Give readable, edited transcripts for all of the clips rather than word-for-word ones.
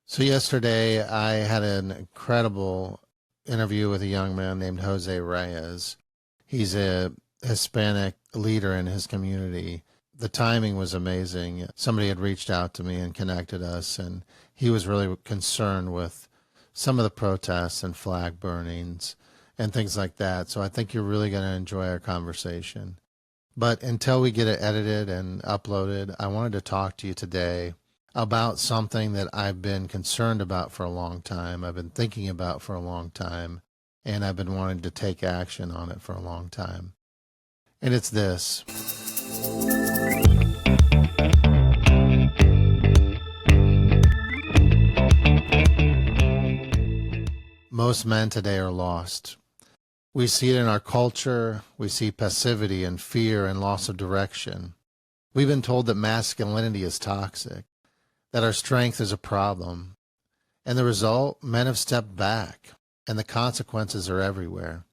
So yesterday I had an incredible interview with a young man named Jose Reyes. He's a Hispanic leader in his community. The timing was amazing. Somebody had reached out to me and connected us, and he was really concerned with some of the protests and flag burnings and things like that. So I think you're really going to enjoy our conversation. But until we get it edited and uploaded, I wanted to talk to you today about something that I've been concerned about for a long time. I've been thinking about for a long time, and I've been wanting to take action on it for a long time. And it's this. Most men today are lost. We see it in our culture. We see passivity and fear and loss of direction. We've been told that masculinity is toxic, that our strength is a problem. And the result, men have stepped back, and the consequences are everywhere.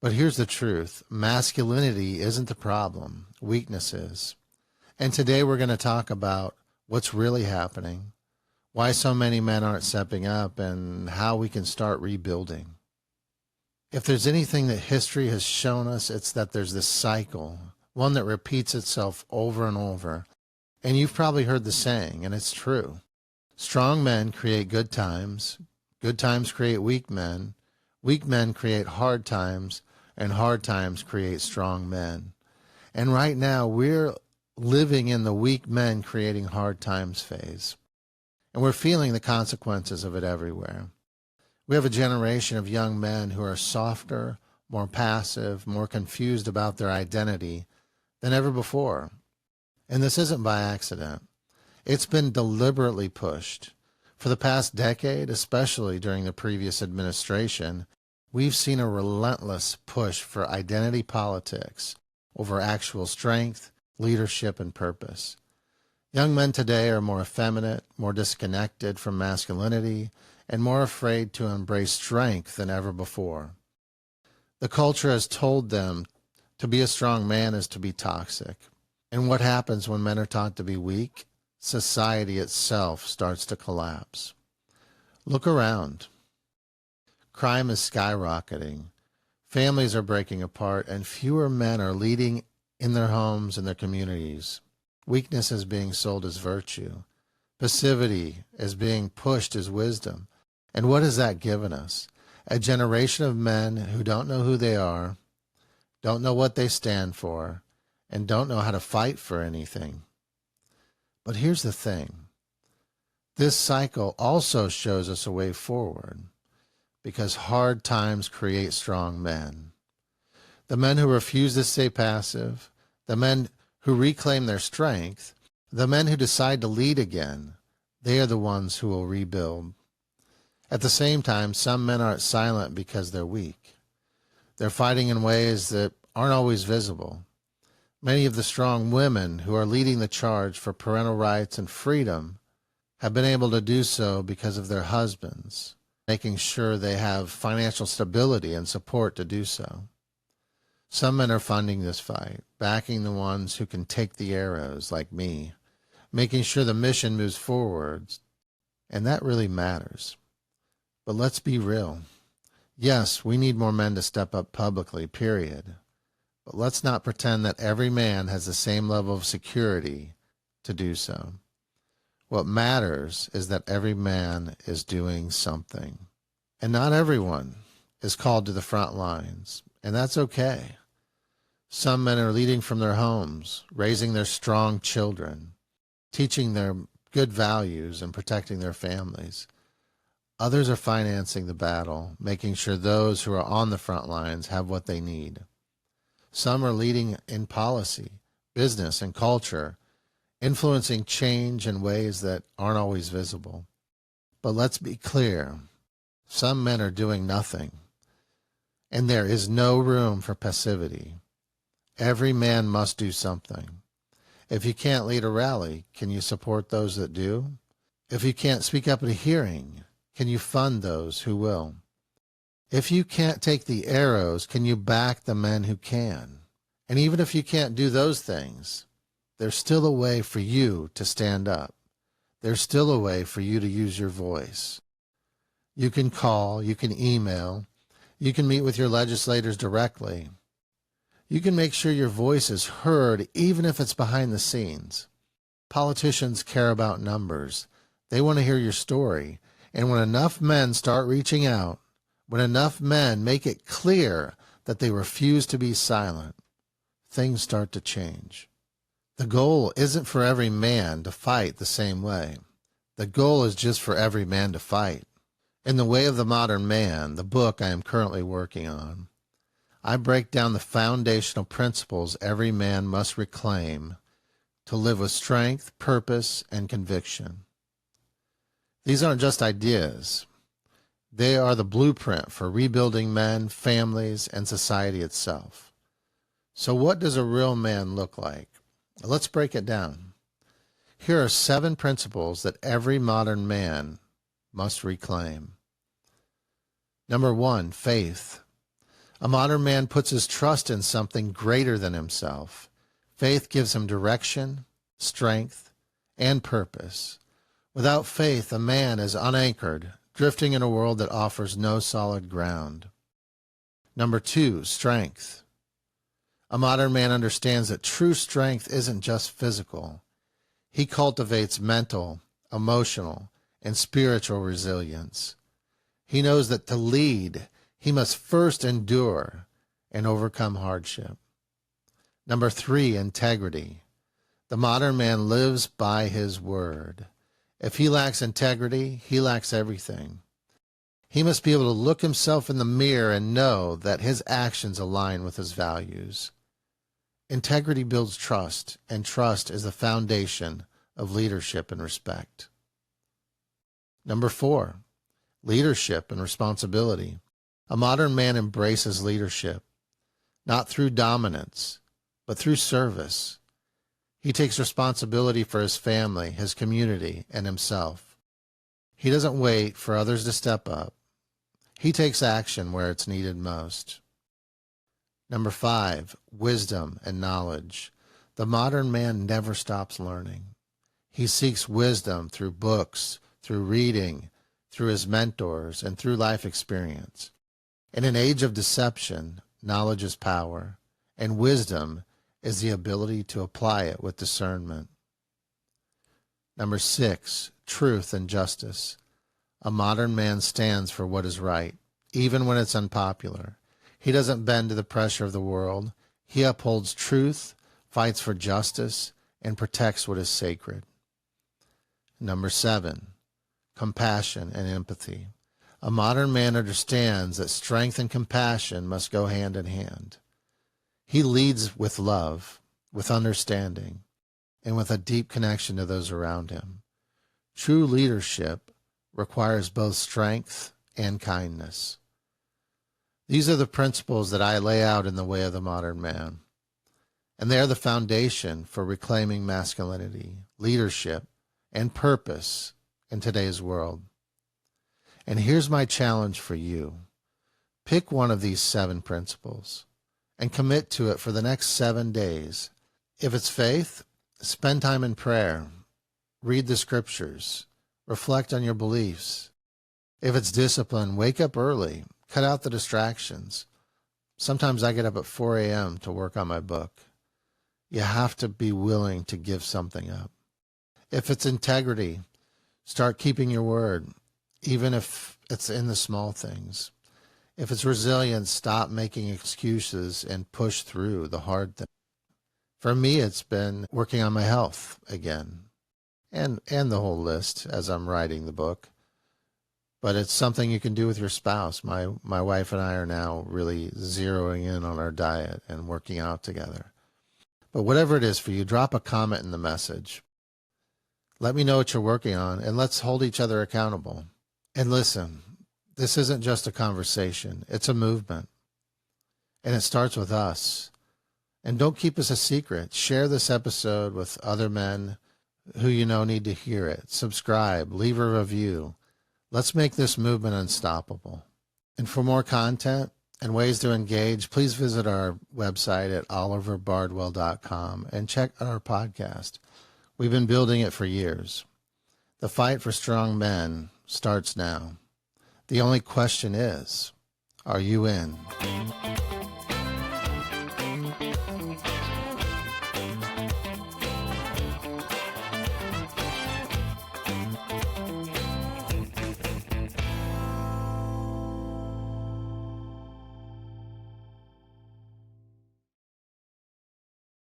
But here's the truth. Masculinity isn't the problem. Weakness is. And today we're going to talk about what's really happening, why so many men aren't stepping up, and how we can start rebuilding. If there's anything that history has shown us, it's that there's this cycle, one that repeats itself over and over. And you've probably heard the saying, and it's true. Strong men create good times create weak men create hard times, and hard times create strong men. And right now, we're living in the weak men creating hard times phase. And we're feeling the consequences of it everywhere. We have a generation of young men who are softer, more passive, more confused about their identity than ever before. And this isn't by accident. It's been deliberately pushed. For the past decade, especially during the previous administration, we've seen a relentless push for identity politics over actual strength, leadership, and purpose. Young men today are more effeminate, more disconnected from masculinity, and more afraid to embrace strength than ever before. The culture has told them to be a strong man is to be toxic. And what happens when men are taught to be weak? Society itself starts to collapse. Look around. Crime is skyrocketing. Families are breaking apart, and fewer men are leading in their homes and their communities. Weakness is being sold as virtue. Passivity is being pushed as wisdom. And what has that given us? A generation of men who don't know who they are, don't know what they stand for, and don't know how to fight for anything. But here's the thing. This cycle also shows us a way forward, because hard times create strong men. The men who refuse to stay passive, the men who reclaim their strength, the men who decide to lead again, they are the ones who will rebuild. At the same time, some men aren't silent because they're weak. They're fighting in ways that aren't always visible. Many of the strong women who are leading the charge for parental rights and freedom have been able to do so because of their husbands, making sure they have financial stability and support to do so. Some men are funding this fight, backing the ones who can take the arrows, like me, making sure the mission moves forward, and that really matters. But let's be real. Yes, we need more men to step up publicly, period. But let's not pretend that every man has the same level of security to do so. What matters is that every man is doing something. And not everyone is called to the front lines, and that's okay. Some men are leading from their homes, raising their strong children, teaching their good values, and protecting their families. Others are financing the battle, making sure those who are on the front lines have what they need. Some are leading in policy, business, and culture, influencing change in ways that aren't always visible. But let's be clear, some men are doing nothing, and there is no room for passivity. Every man must do something. If you can't lead a rally, can you support those that do? If you can't speak up at a hearing, can you fund those who will? If you can't take the arrows, can you back the men who can? And even if you can't do those things, there's still a way for you to stand up. there's still a way for you to use your voice. You can call, you can email, you can meet with your legislators directly. You can make sure your voice is heard even if it's behind the scenes. Politicians care about numbers. They want to hear your story. And when enough men start reaching out, when enough men make it clear that they refuse to be silent, things start to change. The goal isn't for every man to fight the same way. The goal is just for every man to fight. In The Way of the Modern Man, the book I am currently working on, I break down the foundational principles every man must reclaim to live with strength, purpose, and conviction. These aren't just ideas. They are the blueprint for rebuilding men, families, and society itself. So what does a real man look like? Let's break it down. Here are 7 principles that every modern man must reclaim. Number 1, faith. A modern man puts his trust in something greater than himself. Faith gives him direction, strength, and purpose. Without faith, a man is unanchored, drifting in a world that offers no solid ground. Number 2, strength. A modern man understands that true strength isn't just physical. He cultivates mental, emotional, and spiritual resilience. He knows that to lead, he must first endure and overcome hardship. Number 3, integrity. The modern man lives by his word. If he lacks integrity, he lacks everything. He must be able to look himself in the mirror and know that his actions align with his values. Integrity builds trust, and trust is the foundation of leadership and respect. Number 4, leadership and responsibility. A modern man embraces leadership, not through dominance, but through service. He takes responsibility for his family, his community, and himself. He doesn't wait for others to step up. He takes action where it's needed most. Number 5, wisdom and knowledge. The modern man never stops learning. He seeks wisdom through books, through reading, through his mentors, and through life experience. In an age of deception, knowledge is power, and wisdom is the ability to apply it with discernment. Number 6, truth and justice. A modern man stands for what is right, even when it's unpopular. He doesn't bend to the pressure of the world. He upholds truth, fights for justice, and protects what is sacred. Number 7, compassion and empathy. A modern man understands that strength and compassion must go hand in hand. He leads with love, with understanding, and with a deep connection to those around him. True leadership requires both strength and kindness. These are the principles that I lay out in The Way of the Modern Man, and they are the foundation for reclaiming masculinity, leadership, and purpose in today's world. And here's my challenge for you. Pick one of these 7 principles and commit to it for the next 7 days. If it's faith, spend time in prayer, read the scriptures, reflect on your beliefs. If it's discipline, wake up early, cut out the distractions. Sometimes I get up at 4 a.m. to work on my book. You have to be willing to give something up. If it's integrity, start keeping your word, even if it's in the small things. If it's resilience, stop making excuses and push through the hard things. For me, it's been working on my health again, and the whole list as I'm writing the book. But it's something you can do with your spouse. My wife and I are now really zeroing in on our diet and working out together. But whatever it is for you, drop a comment in the message. Let me know what you're working on, and let's hold each other accountable. And listen, this isn't just a conversation. It's a movement. And it starts with us. And don't keep us a secret. Share this episode with other men who you know need to hear it. Subscribe, leave a review. Let's make this movement unstoppable. And for more content and ways to engage, please visit our website at oliverbardwell.com and check out our podcast. We've been building it for years. The fight for strong men starts now. The only question is, are you in?